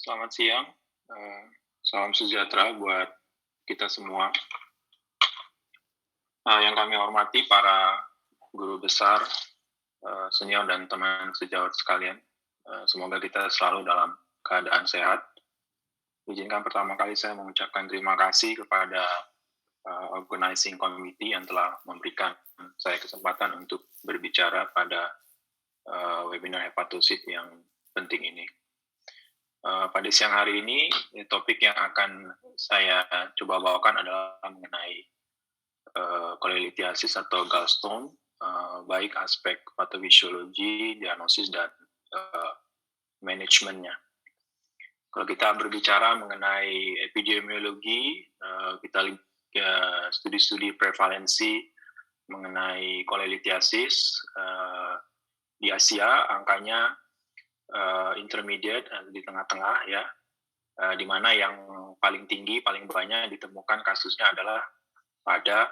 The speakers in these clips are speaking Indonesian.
Selamat siang, salam sejahtera buat kita semua. Yang kami hormati para guru besar, senior dan teman sejawat sekalian. Semoga kita selalu dalam keadaan sehat. Izinkan pertama kali saya mengucapkan terima kasih kepada organizing committee yang telah memberikan saya kesempatan untuk berbicara pada webinar hepatosit yang penting ini. Pada siang hari ini, topik yang akan saya coba bawakan adalah mengenai kolelithiasis atau gallstone, baik aspek patofisiologi, diagnosis, dan manajemennya. Kalau kita berbicara mengenai epidemiologi, kita studi-studi prevalensi mengenai kolelithiasis di Asia, angkanya intermediate di tengah-tengah ya, di mana yang paling tinggi, paling banyak ditemukan kasusnya adalah pada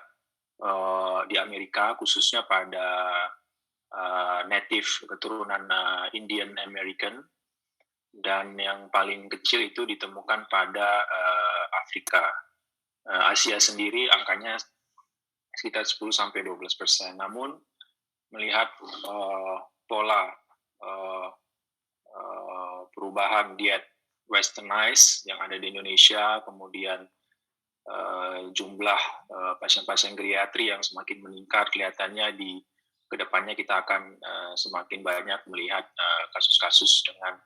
di Amerika, khususnya pada native keturunan Indian American, dan yang paling kecil itu ditemukan pada Afrika. Asia sendiri angkanya sekitar 10-12%. Namun melihat pola perubahan diet westernized yang ada di Indonesia, kemudian jumlah pasien-pasien geriatri yang semakin meningkat, kelihatannya di kedepannya kita akan semakin banyak melihat kasus-kasus dengan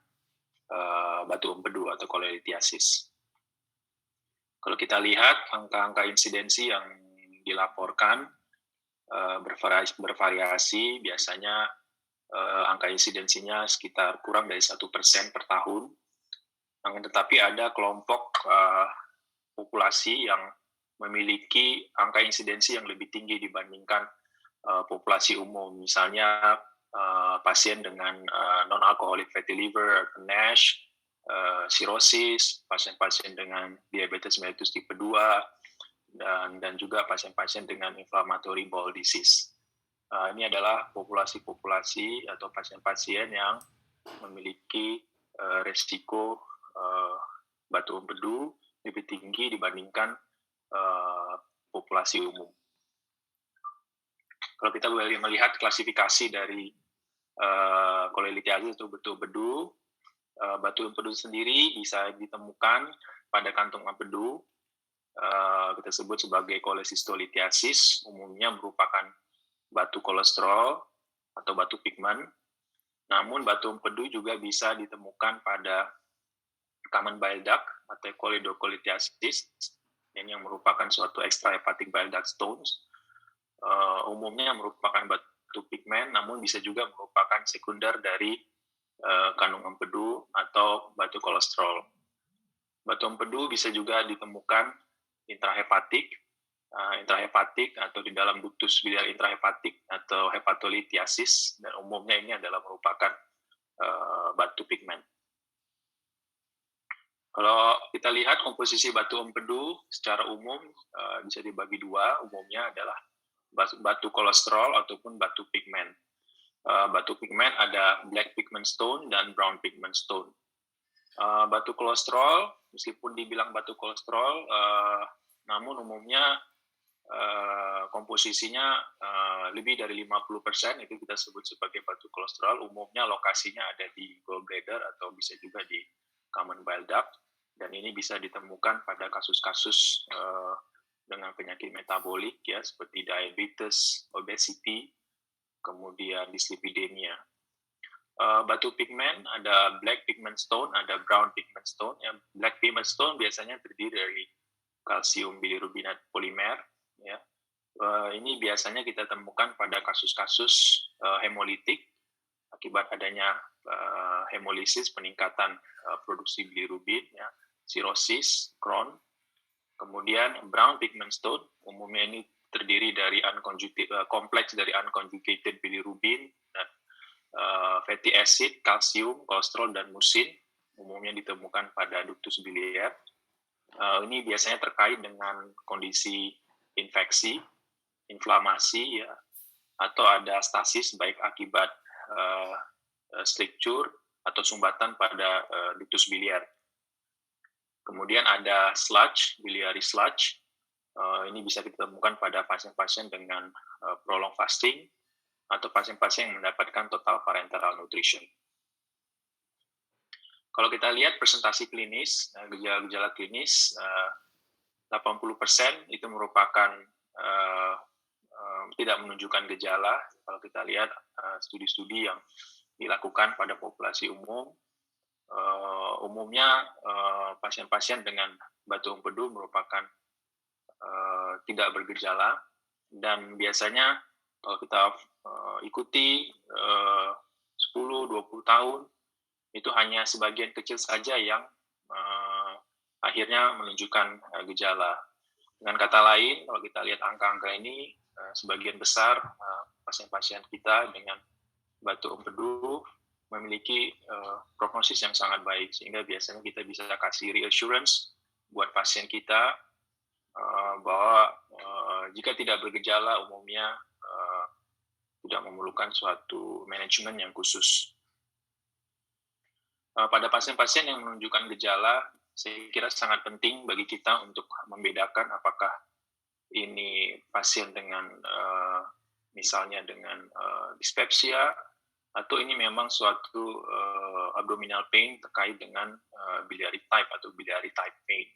batu empedu atau kolelithiasis. Kalau kita lihat angka-angka insidensi yang dilaporkan bervariasi, biasanya angka insidensinya sekitar kurang dari 1% per tahun. Tetapi ada kelompok populasi yang memiliki angka insidensi yang lebih tinggi dibandingkan populasi umum. Misalnya pasien dengan non-alcoholic fatty liver, NASH, cirrhosis, pasien-pasien dengan diabetes mellitus tipe 2, dan juga pasien-pasien dengan inflammatory bowel disease. Ini adalah populasi-populasi atau pasien-pasien yang memiliki resiko batu empedu lebih tinggi dibandingkan populasi umum. Kalau kita boleh melihat klasifikasi dari kolelithiasis atau batu empedu sendiri bisa ditemukan pada kantung empedu. Kita sebut sebagai cholecystolithiasis, umumnya merupakan batu kolesterol atau batu pigmen. Namun batu empedu juga bisa ditemukan pada common bile duct atau choledocholitis, yang merupakan suatu extrahepatic bile duct stones. Umumnya merupakan batu pigmen, namun bisa juga merupakan sekunder dari kandung empedu atau batu kolesterol. Batu empedu bisa juga ditemukan intrahepatik atau di dalam ductus biliar intrahepatik atau hepatolithiasis, dan umumnya ini adalah merupakan batu pigmen. Kalau kita lihat komposisi batu empedu secara umum bisa dibagi dua, umumnya adalah batu kolesterol ataupun batu pigmen. Batu pigmen ada black pigment stone dan brown pigment stone. Batu kolesterol, meskipun dibilang batu kolesterol, namun umumnya komposisinya lebih dari 50%, itu kita sebut sebagai batu kolesterol. Umumnya lokasinya ada di gallbladder atau bisa juga di common bile duct, dan ini bisa ditemukan pada kasus-kasus dengan penyakit metabolik ya, seperti diabetes, obesity, kemudian dyslipidemia. Batu pigmen ada black pigment stone, ada brown pigment stone. Black pigment stone biasanya terdiri dari kalsium bilirubinat polimer. Ya. Ini biasanya kita temukan pada kasus-kasus hemolitik akibat adanya hemolisis, peningkatan produksi bilirubin, ya, cirrhosis, Crohn. Kemudian brown pigment stone, umumnya ini terdiri dari kompleks dari unconjugated bilirubin dan fatty acid, kalsium, kolesterol, dan musin, umumnya ditemukan pada ductus biliar. Ini biasanya terkait dengan kondisi infeksi inflamasi ya, atau ada stasis baik akibat stricture atau sumbatan pada ductus biliar. Kemudian ada sludge, biliary sludge. Ini bisa ditemukan pada pasien-pasien dengan prolonged fasting atau pasien-pasien yang mendapatkan total parenteral nutrition. Kalau kita lihat presentasi klinis, gejala-gejala klinis, 80% itu merupakan tidak menunjukkan gejala. Kalau kita lihat studi-studi yang dilakukan pada populasi umum, umumnya pasien-pasien dengan batu empedu merupakan tidak bergejala, dan biasanya kalau kita ikuti 10-20 tahun, itu hanya sebagian kecil saja yang akhirnya menunjukkan gejala. Dengan kata lain, kalau kita lihat angka-angka ini, sebagian besar pasien-pasien kita dengan batu empedu memiliki prognosis yang sangat baik, sehingga biasanya kita bisa kasih reassurance buat pasien kita bahwa jika tidak bergejala umumnya tidak memerlukan suatu manajemen yang khusus. Pada pasien-pasien yang menunjukkan gejala, saya kira sangat penting bagi kita untuk membedakan apakah ini pasien dengan misalnya dengan dyspepsia, atau ini memang suatu abdominal pain terkait dengan biliary type atau biliary type pain.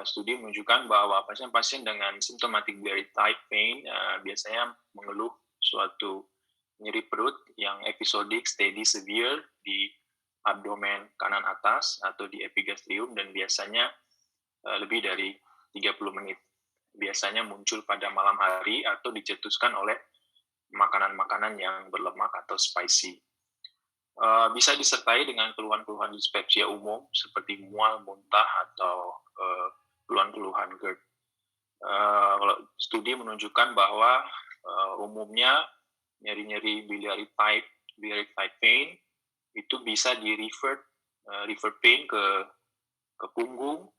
Studi menunjukkan bahwa pasien-pasien dengan symptomatic biliary type pain biasanya mengeluh suatu nyeri perut yang episodik, steady, severe di abdomen kanan atas atau di epigastrium, dan biasanya lebih dari 30 menit. Biasanya muncul pada malam hari atau dicetuskan oleh makanan-makanan yang berlemak atau spicy. Bisa disertai dengan keluhan-keluhan dyspepsia umum seperti mual, muntah, atau keluhan-keluhan GERD. Kalau studi menunjukkan bahwa umumnya nyeri-nyeri biliary type pain itu bisa di-refer pain ke punggung,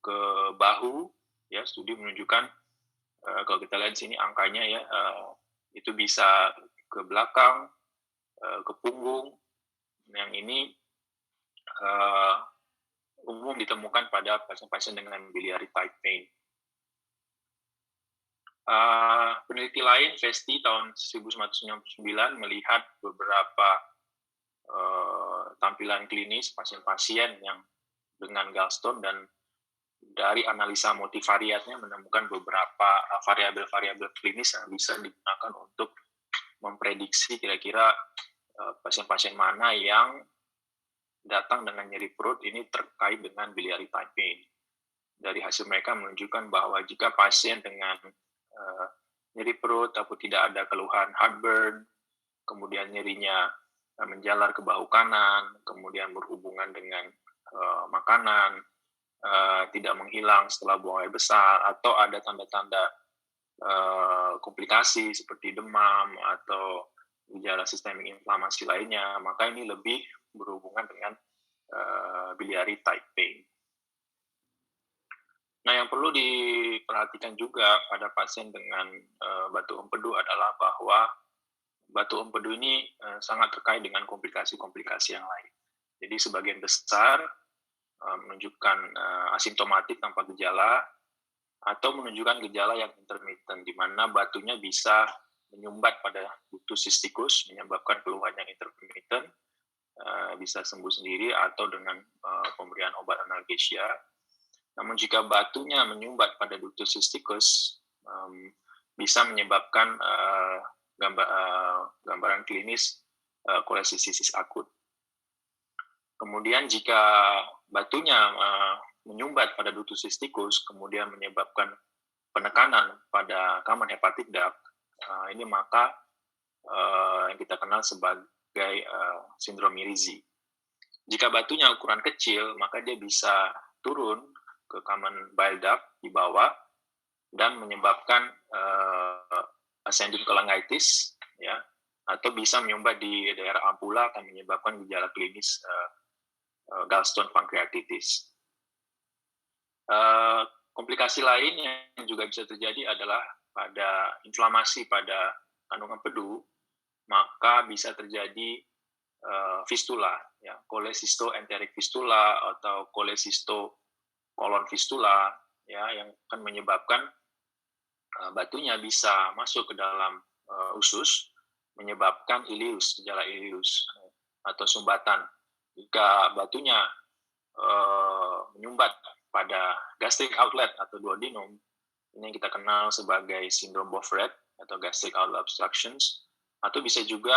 ke bahu. Ya, studi menunjukkan kalau kita lihat sini angkanya ya, itu bisa ke belakang, ke punggung. Yang ini umum ditemukan pada pasien-pasien dengan biliary type pain. Peneliti lain, Vesti tahun 1999 melihat beberapa tampilan klinis pasien-pasien yang dengan gallstone, dan dari analisa multivariatnya menemukan beberapa variabel-variabel klinis yang bisa digunakan untuk memprediksi kira-kira pasien-pasien mana yang datang dengan nyeri perut ini terkait dengan biliary type pain. Dari hasil mereka menunjukkan bahwa jika pasien dengan nyeri perut tapi tidak ada keluhan heartburn, kemudian nyerinya menjalar ke bahu kanan, kemudian berhubungan dengan makanan, tidak menghilang setelah buang air besar, atau ada tanda-tanda komplikasi seperti demam atau gejala sistemik inflamasi lainnya, maka ini lebih berhubungan dengan biliary type pain. Nah, yang perlu diperhatikan juga pada pasien dengan batu empedu adalah bahwa batu empedu ini sangat terkait dengan komplikasi-komplikasi yang lain. Jadi sebagian besar menunjukkan asimptomatik tanpa gejala, atau menunjukkan gejala yang intermittent, di mana batunya bisa menyumbat pada ductus cysticus, menyebabkan keluhan yang intermittent, bisa sembuh sendiri atau dengan pemberian obat analgesia. Namun jika batunya menyumbat pada ductus cysticus, bisa menyebabkan gambaran klinis kolesisisis akut. Kemudian jika batunya menyumbat pada ductus cysticus, kemudian menyebabkan penekanan pada common hepatic duct, ini maka yang kita kenal sebagai sindrom Mirizi. Jika batunya ukuran kecil, maka dia bisa turun ke common bile duct di bawah dan menyebabkan ascending cholangitis, ya, atau bisa menyumbat di daerah ampula, akan menyebabkan gejala klinis gallstone pancreatitis. Komplikasi lain yang juga bisa terjadi adalah pada inflamasi pada kandungan empedu, maka bisa terjadi fistula, ya, cholecystoenteric fistula atau cholecystocolon fistula, ya, yang akan menyebabkan batunya bisa masuk ke dalam usus, menyebabkan ileus, gejala ileus atau sumbatan. Jika batunya menyumbat pada gastric outlet atau duodenum, ini yang kita kenal sebagai sindrom Beaufret atau gastric outlet obstructions, atau bisa juga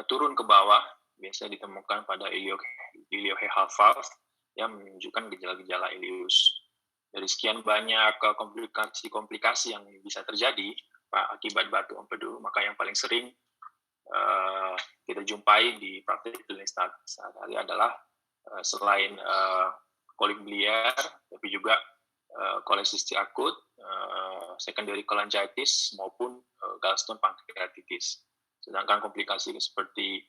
turun ke bawah, biasanya ditemukan pada ileocecal valve yang menunjukkan gejala-gejala ileus. Dari sekian banyak komplikasi-komplikasi yang bisa terjadi akibat batu empedu, maka yang paling sering kita jumpai di praktik klinis sehari-hari adalah selain kolik biliar, tapi juga kolesistik akut, secondary cholangitis maupun gallstone pancreatitis. Sedangkan komplikasi seperti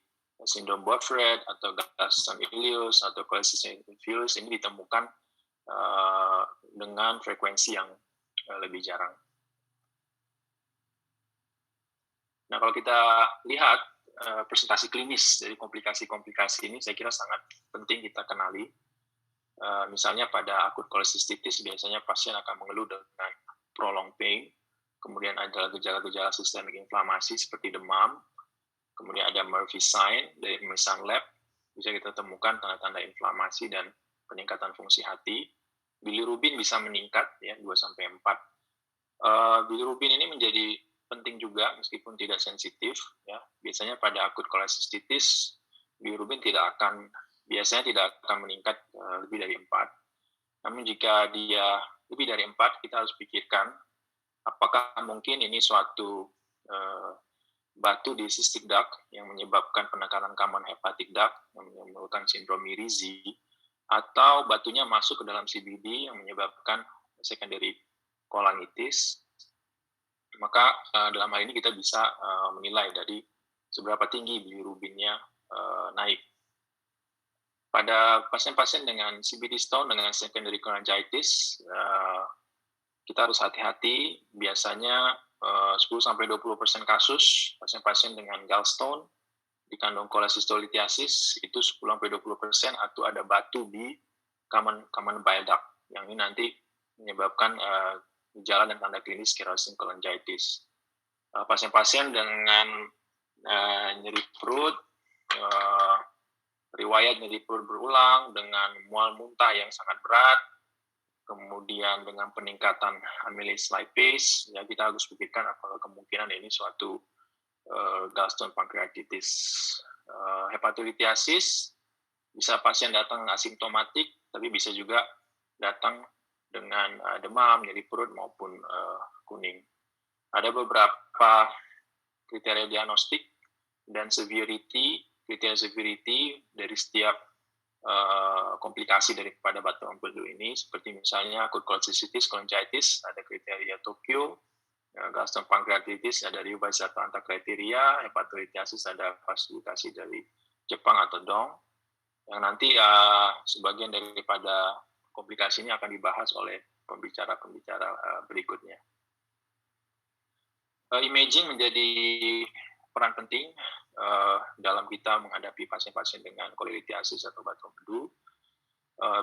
sindrom Beaufret atau gallstone ileus atau cholecystic ileus ini ditemukan dengan frekuensi yang lebih jarang. Nah, kalau kita lihat presentasi klinis dari komplikasi-komplikasi ini, saya kira sangat penting kita kenali. Misalnya pada akut kolesistitis, biasanya pasien akan mengeluh dengan prolonged pain, kemudian ada gejala-gejala sistemik inflamasi seperti demam, kemudian ada Murphy sign dari pemeriksaan lab, bisa kita temukan tanda-tanda inflamasi dan peningkatan fungsi hati. Bilirubin bisa meningkat, ya, 2-4. Bilirubin ini menjadi penting juga meskipun tidak sensitif, ya. Biasanya pada akut kolesistitis bilirubin biasanya tidak akan meningkat lebih dari 4. Namun jika dia lebih dari 4, kita harus pikirkan apakah mungkin ini suatu batu di cystic duct yang menyebabkan penekanan common hepatic duct yang menimbulkan sindrom Mirizi, atau batunya masuk ke dalam CBD yang menyebabkan secondary cholangitis. Maka dalam hal ini kita bisa menilai dari seberapa tinggi bilirubinnya naik. Pada pasien-pasien dengan CBD stone dengan secondary cholangitis, kita harus hati-hati. Biasanya 10-20% kasus pasien-pasien dengan gallstone dikandung cholecystolithiasis itu 10-20% atau ada batu di common bile duct yang ini nanti menyebabkan gejala dan tanda klinis sclerosing cholangitis. Pasien-pasien dengan nyeri perut, riwayat nyeri perut berulang dengan mual muntah yang sangat berat, kemudian dengan peningkatan amylase lipase, ya kita harus pikirkan apakah kemungkinan ini suatu gallstone pancreatitis. Hepatolithiasis bisa pasien datang asimptomatik, tapi bisa juga datang dengan demam, nyeri perut maupun kuning. Ada beberapa kriteria diagnostik dan kriteria severity dari setiap komplikasi daripada batu empedu ini, seperti misalnya akut cholecystitis, cholangitis, ada kriteria Tokyo, gallstone pancreatitis ada Ryubayashi atau Anta kriteria, hepatolithiasis ada klasifikasi dari Jepang atau Dong, yang nanti sebagian daripada komplikasi ini akan dibahas oleh pembicara-pembicara berikutnya. Imaging menjadi peran penting dalam kita menghadapi pasien-pasien dengan cholelithiasis atau batu empedu.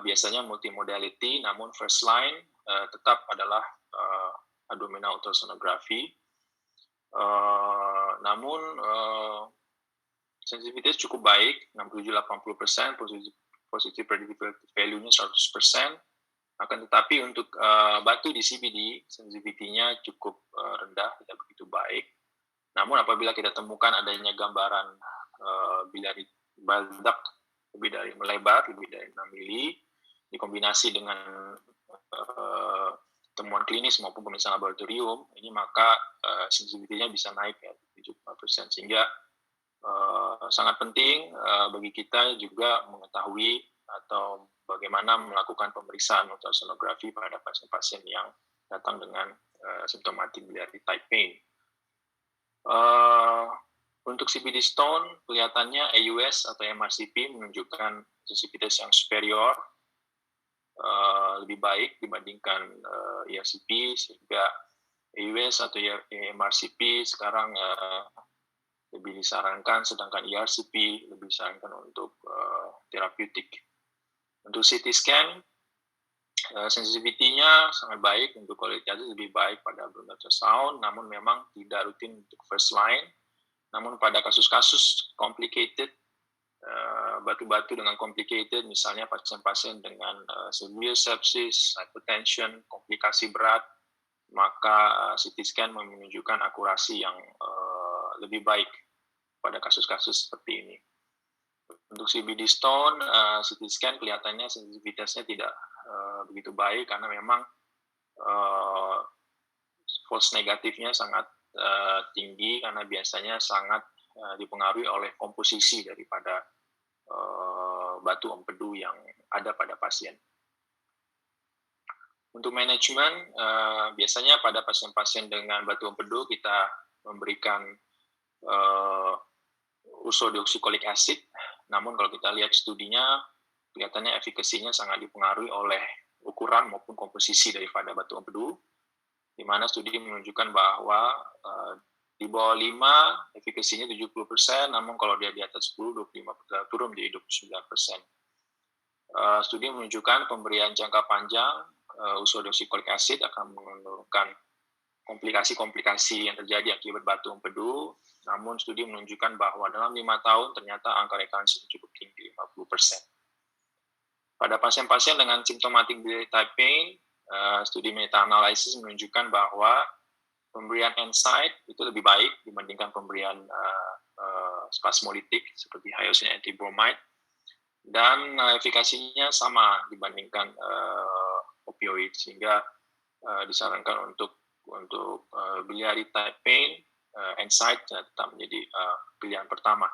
Biasanya multimodality, namun first line tetap adalah abdominal ultrasonography. Namun sensitivitas cukup baik, 67-80%, positive predictive value-nya 100%. Akan tetapi untuk batu di CBD, sensitivity-nya cukup rendah, tidak begitu baik. Namun apabila kita temukan adanya gambaran biliary bile duct lebih dari melebar, lebih dari 6 mili, dikombinasi dengan temuan klinis maupun pemeriksaan laboratorium, ini maka sensitivity-nya bisa naik ya 75%, sehingga sangat penting bagi kita juga mengetahui atau bagaimana melakukan pemeriksaan ultrasonografi pada pasien-pasien yang datang dengan simptomatik biliary type pain. Untuk CBD stone, kelihatannya AUS atau MRCP menunjukkan sensitivitas yang superior, lebih baik dibandingkan ERCP, sehingga EWS atau MRCP sekarang lebih disarankan, sedangkan ERCP lebih disarankan untuk terapeutik. Untuk CT scan, sensitivity-nya sangat baik, untuk kualitasnya lebih baik pada blood ultrasound, namun memang tidak rutin untuk first line. Namun pada kasus-kasus complicated, batu-batu dengan complicated, misalnya pasien-pasien dengan severe sepsis, hypertension, komplikasi berat, maka CT scan menunjukkan akurasi yang lebih baik pada kasus-kasus seperti ini. Untuk CBD stone, CT scan kelihatannya sensitivitasnya tidak begitu baik karena memang false negatifnya sangat tinggi karena biasanya sangat dipengaruhi oleh komposisi daripada batu empedu yang ada pada pasien. Untuk manajemen, biasanya pada pasien-pasien dengan batu empedu kita memberikan ursodeoxycholic acid, namun kalau kita lihat studinya, kelihatannya efikasinya sangat dipengaruhi oleh ukuran maupun komposisi daripada batu empedu, di mana studi menunjukkan bahwa di bawah 5 efikasinya 70%, namun kalau dia di atas 10, 25% turun menjadi 29%. Studi menunjukkan pemberian jangka panjang ursodeoxycholic acid akan menurunkan komplikasi-komplikasi yang terjadi akibat batu empedu, namun studi menunjukkan bahwa dalam 5 tahun ternyata angka rekaransi cukup tinggi, 50%. Pada pasien-pasien dengan symptomatic biliary type pain, studi meta-analisis menunjukkan bahwa pemberian NSAID itu lebih baik dibandingkan pemberian spasmolitik seperti hyoscine antibromide, dan efikasinya sama dibandingkan opioid, sehingga disarankan untuk biliary type pain, NSAID tetap menjadi pilihan pertama.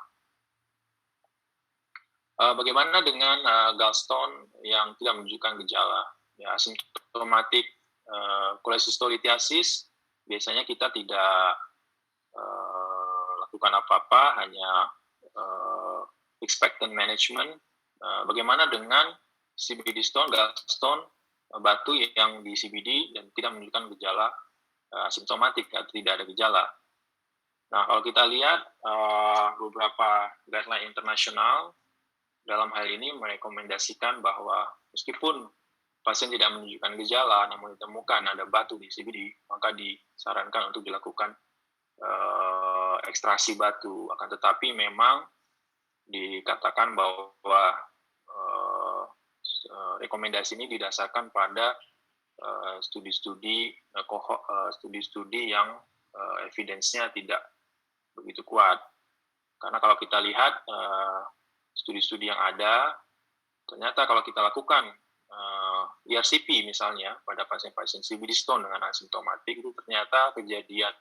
Bagaimana dengan gallstone yang tidak menunjukkan gejala? Ya, asimptomatik cholecystolithiasis, biasanya kita tidak lakukan apa-apa, hanya expectant management. Bagaimana dengan CBD stone, gallstone, batu yang di CBD dan tidak menunjukkan gejala asimptomatik atau tidak ada gejala? Nah, kalau kita lihat beberapa guideline internasional dalam hal ini merekomendasikan bahwa meskipun pasien tidak menunjukkan gejala, namun ditemukan ada batu di CBD, maka disarankan untuk dilakukan ekstraksi batu. Akan tetapi memang dikatakan bahwa rekomendasi ini didasarkan pada studi-studi yang evidence-nya tidak begitu kuat. Karena kalau kita lihat studi-studi yang ada, ternyata kalau kita lakukan ERCP misalnya pada pasien-pasien CBD stone dengan asimptomatik, itu ternyata kejadian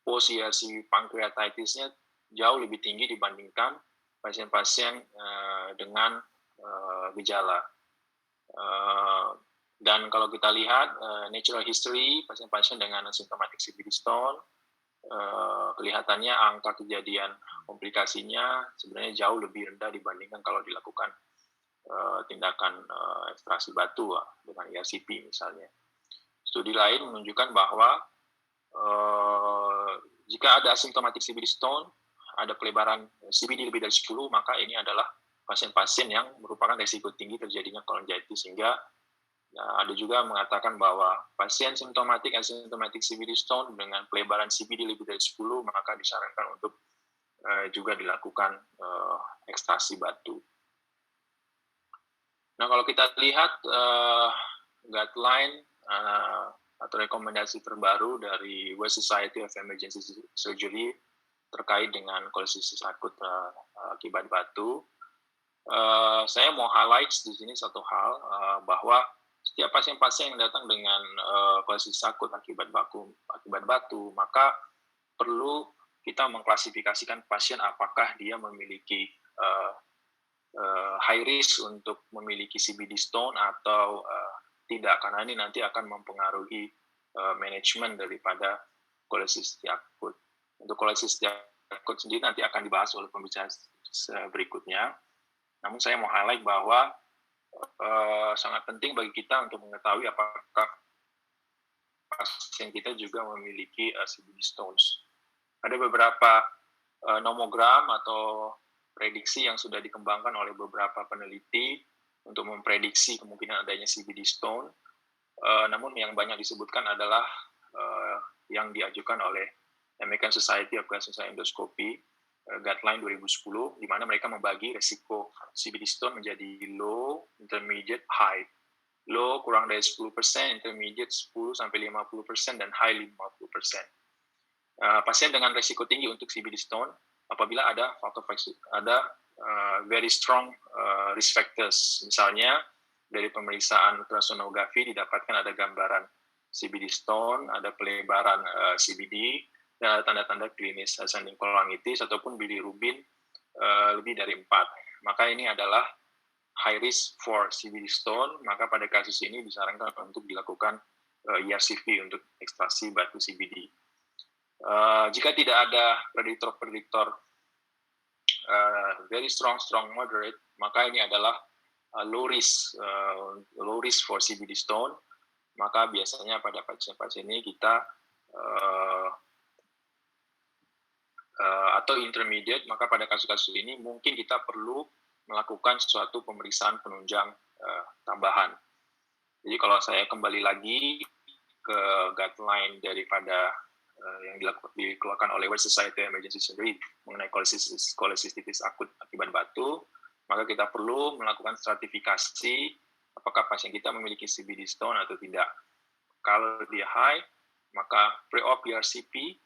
post-ERCP pancreatitis-nya jauh lebih tinggi dibandingkan pasien-pasien dengan gejala. Dan kalau kita lihat natural history pasien-pasien dengan asimptomatic CBD stone, kelihatannya angka kejadian komplikasinya sebenarnya jauh lebih rendah dibandingkan kalau dilakukan tindakan ekstraksi batu dengan ERCP misalnya. Studi lain menunjukkan bahwa jika ada asimptomatic CBD stone, ada pelebaran CBD lebih dari 10, maka ini adalah pasien-pasien yang merupakan risiko tinggi terjadinya cholangitis, sehingga ada juga mengatakan bahwa pasien symptomatic asymptomatic CBD stone dengan pelebaran CBD lebih dari 10, maka disarankan untuk juga dilakukan ekstraksi batu. Nah, kalau kita lihat guideline atau rekomendasi terbaru dari World Society of Emergency Surgery terkait dengan kolesisis akut akibat batu, saya mau highlight di sini satu hal, bahwa setiap pasien-pasien yang datang dengan kolesisis akut akibat batu, maka perlu kita mengklasifikasikan pasien apakah dia memiliki high risk untuk memiliki CBD stone atau tidak, karena ini nanti akan mempengaruhi manajemen daripada kolesisis akut. Untuk kolesisis akut sendiri nanti akan dibahas oleh pembicara berikutnya. Namun saya mau highlight bahwa sangat penting bagi kita untuk mengetahui apakah pasien kita juga memiliki CBD stones. Ada beberapa nomogram atau prediksi yang sudah dikembangkan oleh beberapa peneliti untuk memprediksi kemungkinan adanya CBD stone. Namun yang banyak disebutkan adalah yang diajukan oleh American Society of Gastrointestinal Endoscopy guideline 2010, di mana mereka membagi resiko CBD stone menjadi low, intermediate, high. Low kurang dari 10%, intermediate 10-50%, dan high 50%. Pasien dengan resiko tinggi untuk CBD stone apabila ada very strong risk factors. Misalnya dari pemeriksaan ultrasonografi didapatkan ada gambaran CBD stone, ada pelebaran CBD, dan ada tanda-tanda klinis ascending cholangitis ataupun bilirubin lebih dari 4. Maka ini adalah high risk for CBD stone, maka pada kasus ini disarankan untuk dilakukan ERCP untuk ekstraksi batu CBD. Jika tidak ada prediktor very strong, moderate, maka ini adalah low risk for CBD stone. Maka biasanya pada pasien-pasien ini kita atau intermediate, maka pada kasus-kasus ini mungkin kita perlu melakukan suatu pemeriksaan penunjang tambahan. Jadi kalau saya kembali lagi ke guideline daripada yang dikeluarkan oleh World Society of Emergency Surgery mengenai kolesistitis akut akibat batu, maka kita perlu melakukan stratifikasi apakah pasien kita memiliki CBD stone atau tidak. Kalau dia high, maka pre-op ERCP.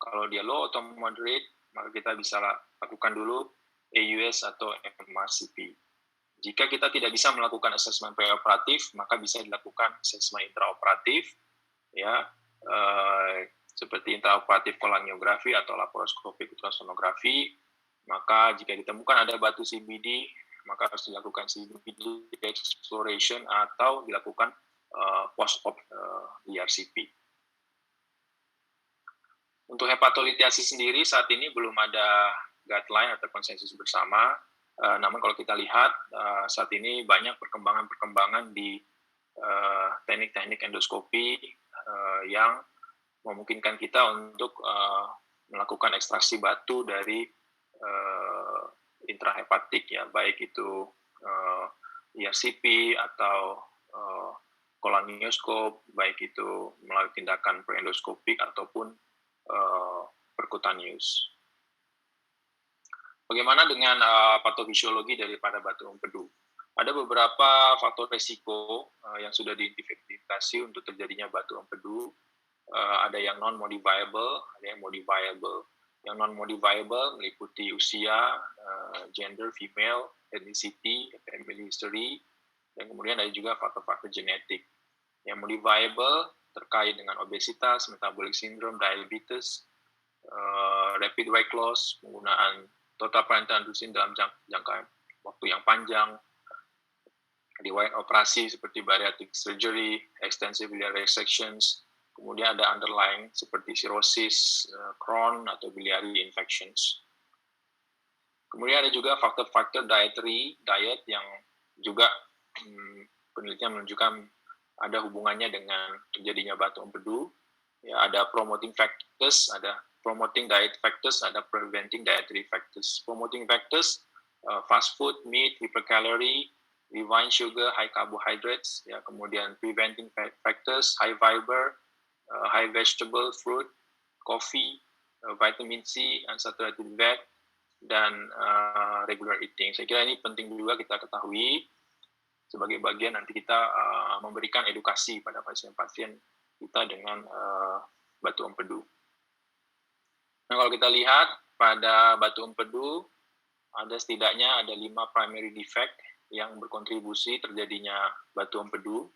Kalau dia low atau moderate, maka kita bisa lakukan dulu AUS atau MRCP. Jika kita tidak bisa melakukan asesmen preoperatif, maka bisa dilakukan asesmen intraoperatif, ya, seperti intraoperatif kolangiografi atau laparoskopik ultrasonografi. Maka jika ditemukan ada batu CBD, maka harus dilakukan CBD exploration atau dilakukan post-op ERCP. Untuk hepatolitiasis sendiri saat ini belum ada guideline atau konsensus bersama. Namun kalau kita lihat saat ini banyak perkembangan di teknik-teknik endoskopi yang memungkinkan kita untuk melakukan ekstraksi batu dari intrahepatik, ya, baik itu ERCP atau kolangioskop, baik itu melalui tindakan preendoskopik ataupun percutaneous. Bagaimana dengan patofisiologi daripada batu empedu? Ada beberapa faktor resiko yang sudah diidentifikasi untuk terjadinya batu empedu. Ada yang non-modifiable, ada yang modifiable. Yang non-modifiable meliputi usia, gender, female, ethnicity, family history, dan kemudian ada juga faktor-faktor genetik. Yang modifiable terkait dengan obesitas, metabolic syndrome, diabetes, rapid weight loss, penggunaan total parenteral androgen dalam jangka waktu yang panjang, riwayat operasi seperti bariatric surgery, extensive biliary resections, kemudian ada underlying seperti cirrhosis, Crohn, atau biliary infections. Kemudian ada juga faktor-faktor diet yang juga penelitian menunjukkan ada hubungannya dengan terjadinya batu empedu. Ya, ada promoting factors, ada promoting diet factors, ada preventing dietary factors. Promoting factors, fast food, meat, hypercalorie, refined sugar, high carbohydrates, ya, kemudian preventing factors, high fiber, high vegetable, fruit, coffee, vitamin C, unsaturated fat, dan regular eating. Saya kira ini penting juga kita ketahui sebagai bagian nanti kita memberikan edukasi pada pasien-pasien kita dengan batu empedu. Nah, kalau kita lihat pada batu empedu, setidaknya ada 5 primary defect yang berkontribusi terjadinya batu empedu,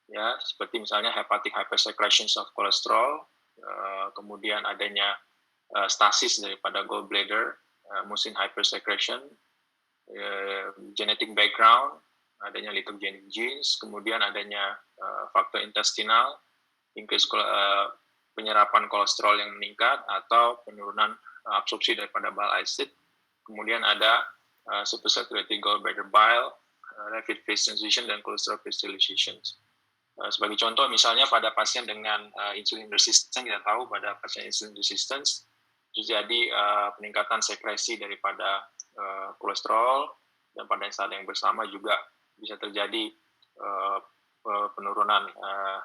ya, seperti misalnya hepatic hypersecretion of cholesterol, kemudian adanya stasis daripada gallbladder, mucin hypersecretion, genetic background, adanya lithogenic genes, kemudian adanya faktor intestinal, increase penyerapan kolesterol yang meningkat atau penurunan absorpsi daripada bile acid, kemudian ada supersaturated gallbladder bile, rapid phase transition, dan cholesterol crystallization. Sebagai contoh, misalnya pada pasien dengan insulin resistant, kita tahu pada pasien insulin resistance terjadi peningkatan sekresi daripada kolesterol, dan pada saat yang bersama juga bisa terjadi penurunan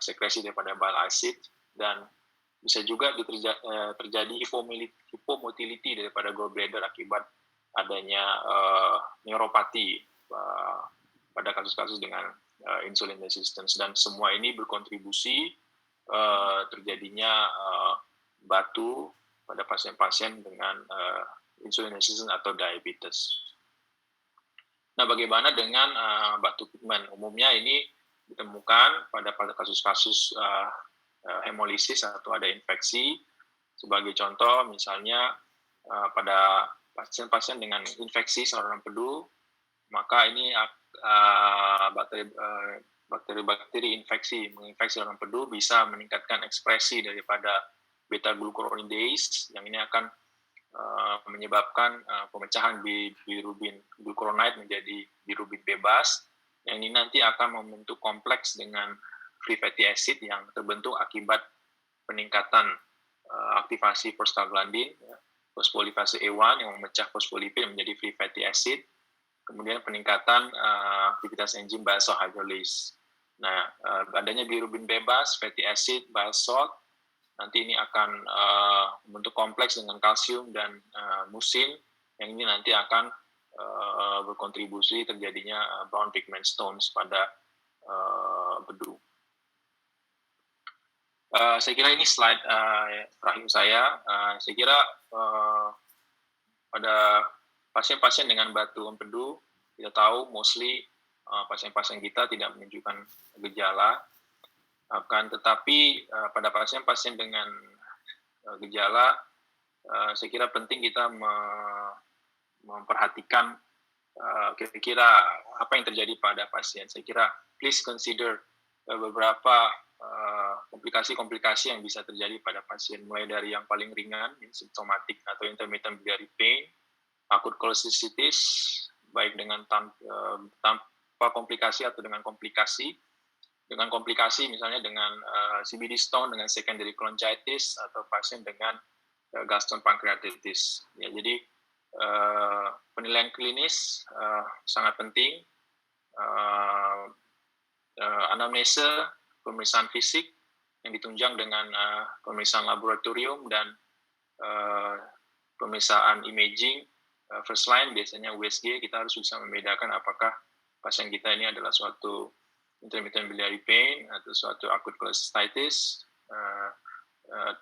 sekresi daripada bile acid, dan bisa juga terjadi hipomotility daripada gallbladder akibat adanya neuropati pada kasus-kasus dengan insulin resistance, dan semua ini berkontribusi terjadinya batu pada pasien-pasien dengan insulin resistance atau diabetes. Nah, bagaimana dengan batu pigmen? Umumnya ini ditemukan pada kasus-kasus hemolisis atau ada infeksi. Sebagai contoh, misalnya pada pasien-pasien dengan infeksi saluran empedu, maka ini bakteri-bakteri menginfeksi saluran empedu bisa meningkatkan ekspresi daripada beta-glucuronidase, yang ini akan menyebabkan pemecahan bilirubin glucuronide menjadi bilirubin bebas, yang ini nanti akan membentuk kompleks dengan free fatty acid yang terbentuk akibat peningkatan aktivasi prostaglandin, fosfolipase E1 yang memecah fosfolipid menjadi free fatty acid, kemudian peningkatan aktivitas enzim bile salt hydrolase. Nah, adanya bilirubin bebas, fatty acid, bile salt, nanti ini akan membentuk kompleks dengan kalsium dan musin, yang ini nanti akan berkontribusi terjadinya brown pigment stones pada empedu. Saya kira ini slide terakhir saya. Saya kira pada pasien-pasien dengan batu empedu, kita tahu mostly pasien-pasien kita tidak menunjukkan gejala, akan tetapi pada pasien-pasien dengan gejala, saya kira penting kita memperhatikan kira-kira apa yang terjadi pada pasien. Saya kira please consider beberapa komplikasi-komplikasi yang bisa terjadi pada pasien, mulai dari yang paling ringan, symptomatic atau intermittent biliary pain, acute cholecystitis, baik dengan tanpa komplikasi atau dengan komplikasi. Dengan komplikasi misalnya dengan CBD stone, dengan secondary cholangitis, atau pasien dengan gallstone pancreatitis. Ya, jadi penilaian klinis sangat penting. Anamnese, pemeriksaan fisik yang ditunjang dengan pemeriksaan laboratorium dan pemeriksaan imaging first line, biasanya USG. Kita harus bisa membedakan apakah pasien kita ini adalah suatu intermittent biliary pain atau suatu acute cholecystitis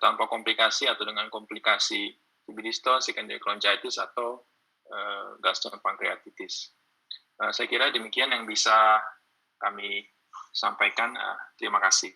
tanpa komplikasi atau dengan komplikasi CBD stone, secondary cholangitis, atau gallstone pancreatitis. Saya kira demikian yang bisa kami sampaikan. Terima kasih.